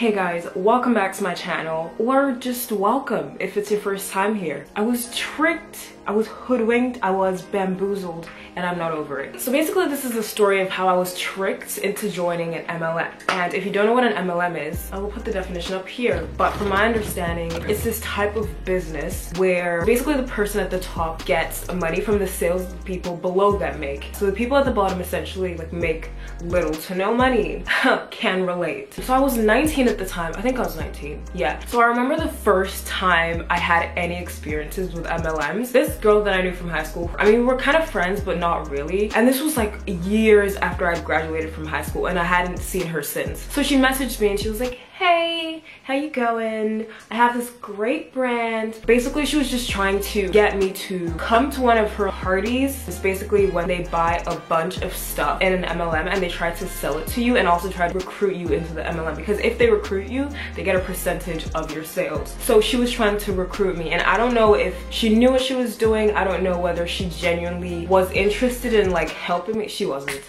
Hey guys, welcome back to my channel, or just welcome if it's your first time here. I was tricked, I was hoodwinked, I was bamboozled, and I'm not over it. So basically this is the story of how I was tricked into joining an MLM. And if you don't know what an MLM is, I will put the definition up here. But from my understanding, it's this type of business where basically the person at the top gets money from the sales people below them make. So the people at the bottom essentially like make little to no money. Can relate. So I was 19 at the time. I think I was 19. Yeah. So I remember the first time I had any experiences with MLMs. This girl that I knew from high school, I mean, we were kind of friends, but not really. And this was like years after I graduated from high school and I hadn't seen her since. So she messaged me and she was like, hey, how you going? I have this great brand. Basically, she was just trying to get me to come to one of her parties. It's basically when they buy a bunch of stuff in an MLM and they try to sell it to you and also try to recruit you into the MLM, because if they recruit you, they get a percentage of your sales. So she was trying to recruit me, and I don't know if she knew what she was doing. I don't know whether she genuinely was interested in like helping me. She wasn't.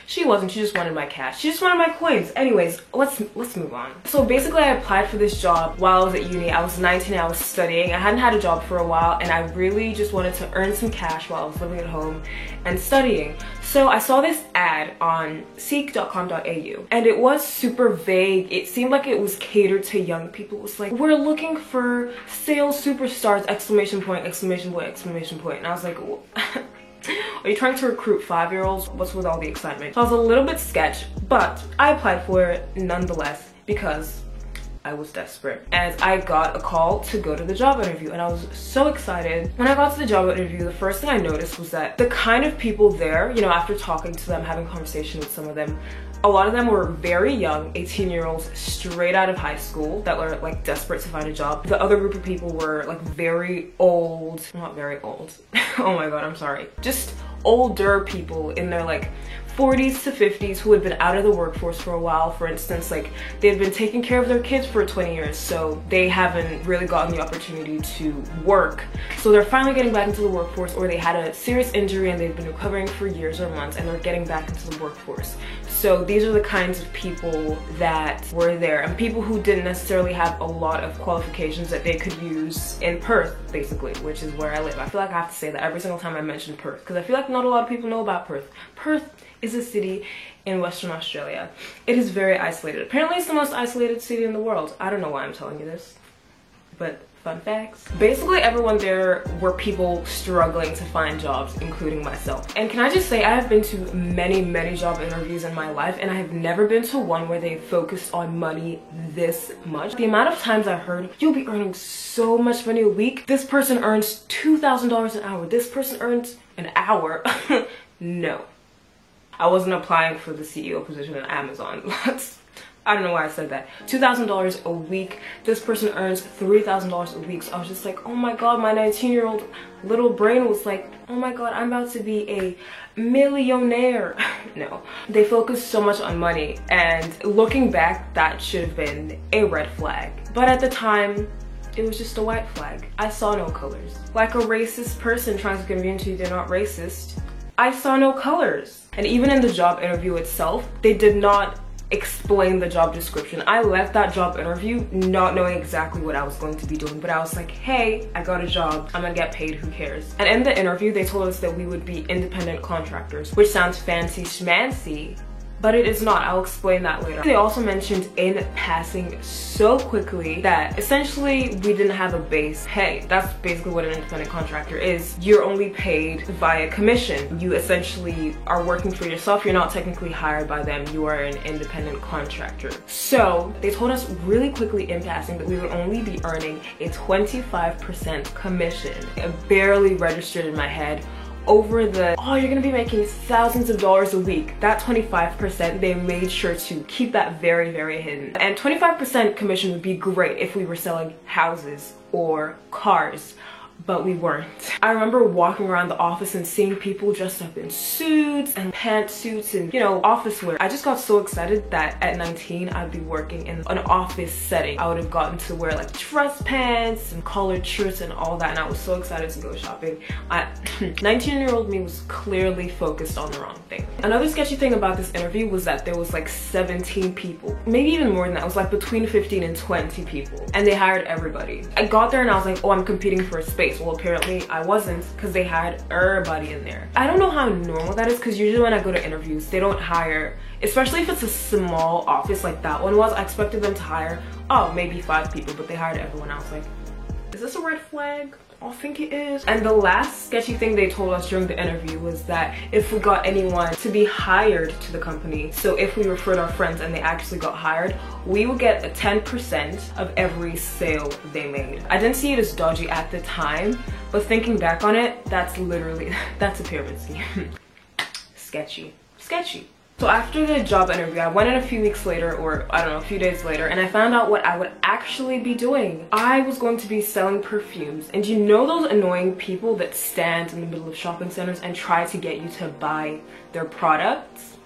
She just wanted my cash. She just wanted my coins. Anyways, let's move on. So basically I applied for this job while I was at uni. I was 19, I was studying. I hadn't had a job for a while and I really just wanted to earn some cash while I was living at home and studying. So I saw this ad on seek.com.au and it was super vague. It seemed like it was catered to young people. It was like, we're looking for sales superstars, exclamation point, exclamation point, exclamation point. And I was like, are you trying to recruit 5-year-olds? What's with all the excitement? So I was a little bit sketch, but I applied for it nonetheless because I was desperate. And I got a call to go to the job interview and I was so excited. When I got to the job interview, the first thing I noticed was that the kind of people there, you know, after talking to them, having conversation with some of them, a lot of them were very young, 18-year-olds straight out of high school that were like desperate to find a job. The other group of people were like very old, not very old. Oh my God, I'm sorry. Just older people in their like 40s to 50s who had been out of the workforce for a while. For instance, like they had been taking care of their kids for 20 years, so they haven't really gotten the opportunity to work. So they're finally getting back into the workforce, or they had a serious injury and they've been recovering for years or months and they're getting back into the workforce. So these are the kinds of people that were there, and people who didn't necessarily have a lot of qualifications that they could use in Perth, basically, which is where I live. I feel like I have to say that every single time I mention Perth, because I feel like not a lot of people know about Perth. Perth is a city in Western Australia. It is very isolated. Apparently it's the most isolated city in the world. I don't know why I'm telling you this, but fun facts. Basically everyone there were people struggling to find jobs, including myself. And can I just say, I have been to many job interviews in my life and I have never been to one where they focused on money this much. The amount of times I heard, you'll be earning so much money a week. This person earns $2,000 an hour. This person earns an hour. No. I wasn't applying for the CEO position at Amazon. I don't know why I said that. $2,000 a week. This person earns $3,000 a week. So I was just like, oh my God, my 19-year-old little brain was like, oh my God, I'm about to be a millionaire. No, they focus so much on money. And looking back, that should have been a red flag. But at the time, it was just a white flag. I saw no colors. Like a racist person trying to convince you they're not racist, I saw no colors. And even in the job interview itself, they did not explain the job description. I left that job interview not knowing exactly what I was going to be doing, but I was like, hey, I got a job, I'm gonna get paid, who cares? And in the interview, they told us that we would be independent contractors, which sounds fancy schmancy, but it is not. I'll explain that later. They also mentioned in passing so quickly that essentially we didn't have a base pay. That's basically what an independent contractor is. You're only paid via commission. You essentially are working for yourself. You're not technically hired by them. You are an independent contractor. So they told us really quickly in passing that we would only be earning a 25% commission. It barely registered in my head. Over the, oh, you're gonna be making thousands of dollars a week. That 25%, they made sure to keep that very hidden. And 25% commission would be great if we were selling houses or cars. but we weren't. I remember walking around the office and seeing people dressed up in suits and pantsuits and, you know, office wear. I just got so excited that at 19 I'd be working in an office setting. I would have gotten to wear like dress pants and collared shirts and all that, and I was so excited to go shopping. 19-year-old me was clearly focused on the wrong thing. Another sketchy thing about this interview was that there was like 17 people, maybe even more than that. It was like between 15 and 20 people, and they hired everybody. I got there and I was like, oh, I'm competing for a space. Well, apparently I wasn't, because they hired everybody in there. I don't know how normal that is, because usually when I go to interviews, they don't hire, especially if it's a small office like that one was. I expected them to hire, oh, maybe 5 people, but they hired everyone. I was like, is this a red flag? I think it is. And the last sketchy thing they told us during the interview was that if we got anyone to be hired to the company, so if we referred our friends and they actually got hired, we would get a 10% of every sale they made. I didn't see it as dodgy at the time, but thinking back on it, that's a pyramid scheme. Sketchy. So after the job interview, I went in a few weeks later, or I don't know, a few days later, and I found out what I would actually be doing. I was going to be selling perfumes. And you know those annoying people that stand in the middle of shopping centers and try to get you to buy their products?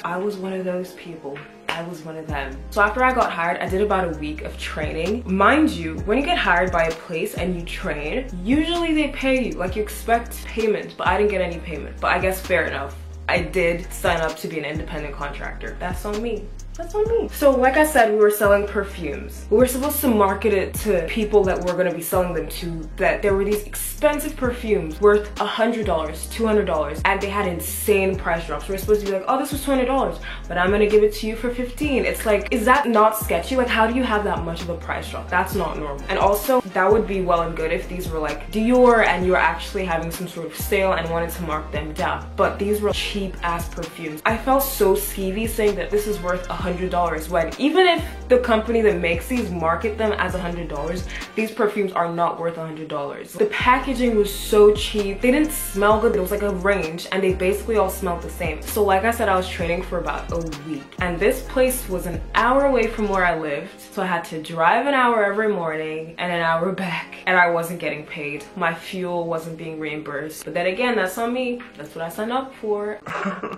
I was one of those people. I was one of them. So after I got hired, I did about a week of training. Mind you, when you get hired by a place and you train, usually they pay you, like you expect payment, but I didn't get any payment. But I guess fair enough. I did sign up to be an independent contractor. That's on me. That's on me. So like I said, we were selling perfumes. We were supposed to market it to people that we're gonna be selling them to, that there were these expensive perfumes worth $100, $200, and they had insane price drops. We were supposed to be like, oh, this was $20, but I'm gonna give it to you for $15. It's like, is that not sketchy? Like, how do you have that much of a price drop? That's not normal. And also, that would be well and good if these were like Dior and you were actually having some sort of sale and wanted to mark them down. But these were cheap ass perfumes. I felt so skeevy saying that this is worth $100 when even if the company that makes these market them as $100, these perfumes are not worth $100. The packaging was so cheap. They didn't smell good. It was like a range and they basically all smelled the same. So like I said, I was training for about a week, and this place was an hour away from where I lived. So I had to drive an hour every morning and an hour back, and I wasn't getting paid. My fuel wasn't being reimbursed. But then again, that's on me. That's what I signed up for.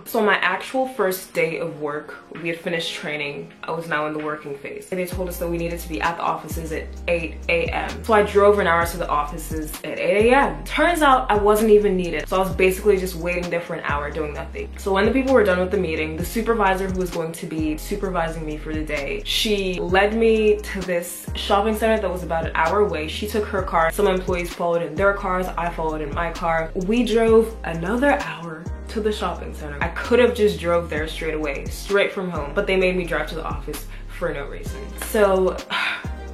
So my actual first day of work, we had finished training. I was now in the working phase. And they told us that we needed to be at the offices at 8 a.m. So I drove an hour to the offices at 8 a.m. Turns out I wasn't even needed. So I was basically just waiting there for an hour doing nothing. So when the people were done with the meeting, the supervisor who was going to be supervising me for the day, she led me to this shopping center that was about an hour away. She took her car. Some employees followed in their cars. I followed in my car. We drove another hour to the shopping center. I could have just drove there straight away, straight from home, but they made me drive to the office for no reason. So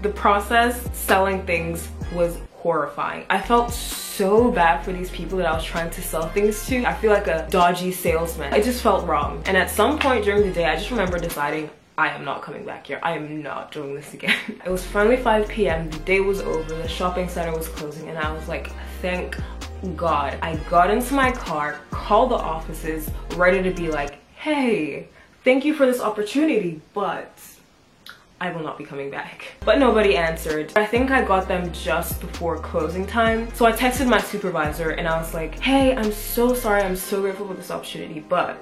the process selling things was horrifying. I felt so bad for these people that I was trying to sell things to. I feel like a dodgy salesman. It just felt wrong. And at some point during the day, I just remember deciding, I am not coming back here. I am not doing this again. It was finally 5 p.m. The day was over. The shopping center was closing, and I was like, thank God. I got into my car, called the offices, ready to be like, hey, thank you for this opportunity, but I will not be coming back. But nobody answered. I think I got them just before closing time. So I texted my supervisor and I was like, hey, I'm so sorry. I'm so grateful for this opportunity, but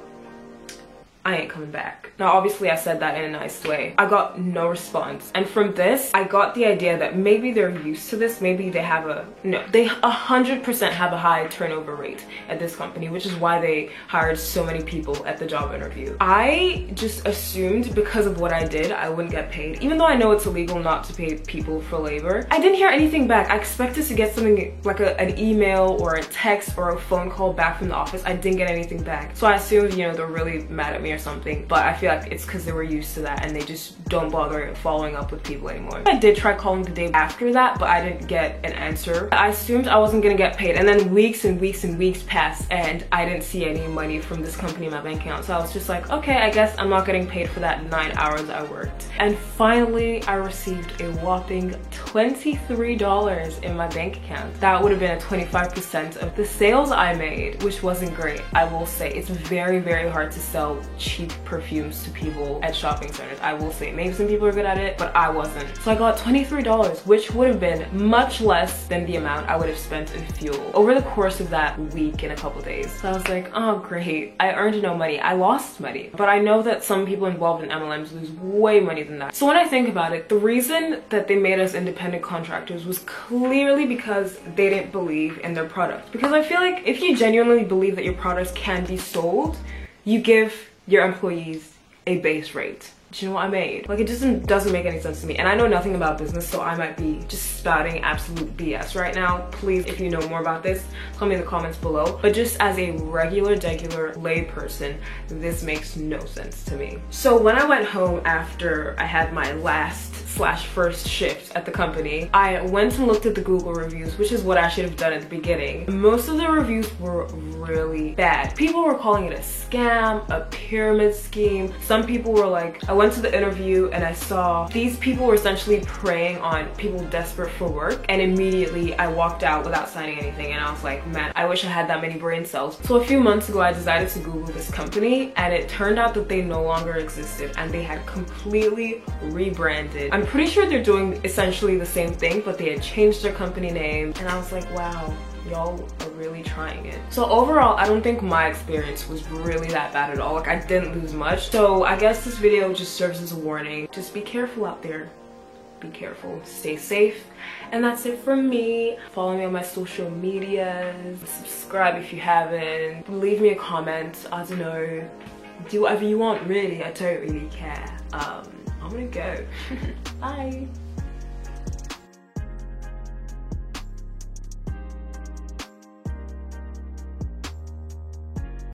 I ain't coming back. Now, obviously I said that in a nice way. I got no response. And from this, I got the idea that maybe they're used to this. Maybe they have they 100% have a high turnover rate at this company, which is why they hired so many people at the job interview. I just assumed because of what I did, I wouldn't get paid. Even though I know it's illegal not to pay people for labor. I didn't hear anything back. I expected to get something like an email or a text or a phone call back from the office. I didn't get anything back. So I assumed, you know, they're really mad at me or something, but I feel like it's because they were used to that and they just don't bother following up with people anymore. I did try calling the day after that, but I didn't get an answer. I assumed I wasn't gonna get paid, and then weeks and weeks and weeks passed and I didn't see any money from this company in my bank account. So I was just like, okay, I guess I'm not getting paid for that 9 hours I worked. And finally I received a whopping $23 in my bank account. That would have been a 25% of the sales I made, which wasn't great. I will say it's very, very hard to sell cheap perfumes to people at shopping centers. I will say, maybe some people are good at it, but I wasn't. So I got $23, which would have been much less than the amount I would have spent in fuel over the course of that week and a couple days. So I was like, oh great, I earned no money. I lost money. But I know that some people involved in MLMs lose way money than that. So when I think about it, the reason that they made us independent contractors was clearly because they didn't believe in their product. Because I feel like if you genuinely believe that your products can be sold, you give your employees a base rate. Do you know what I mean? Like, it just doesn't make any sense to me. And I know nothing about business, so I might be just spouting absolute BS right now. Please, if you know more about this, tell me in the comments below. But just as a regular lay person, this makes no sense to me. So when I went home after I had my last/first shift at the company, I went and looked at the Google reviews, which is what I should have done at the beginning. Most of the reviews were really bad. People were calling it a scam, a pyramid scheme. Some people were like, I went to the interview and I saw these people were essentially preying on people desperate for work, and immediately I walked out without signing anything, and I was like, man, I wish I had that many brain cells. So a few months ago I decided to Google this company, and it turned out that they no longer existed and they had completely rebranded. I'm pretty sure they're doing essentially the same thing, but they had changed their company name, and I was like, wow, y'all are really trying it. So overall, I don't think my experience was really that bad at all. Like, I didn't lose much. So I guess this video just serves as a warning. Just be careful out there. Be careful, stay safe. And that's it from me. Follow me on my social medias. Subscribe if you haven't. Leave me a comment. I don't know. Do whatever you want, really. I don't really care. I'm gonna go. Bye.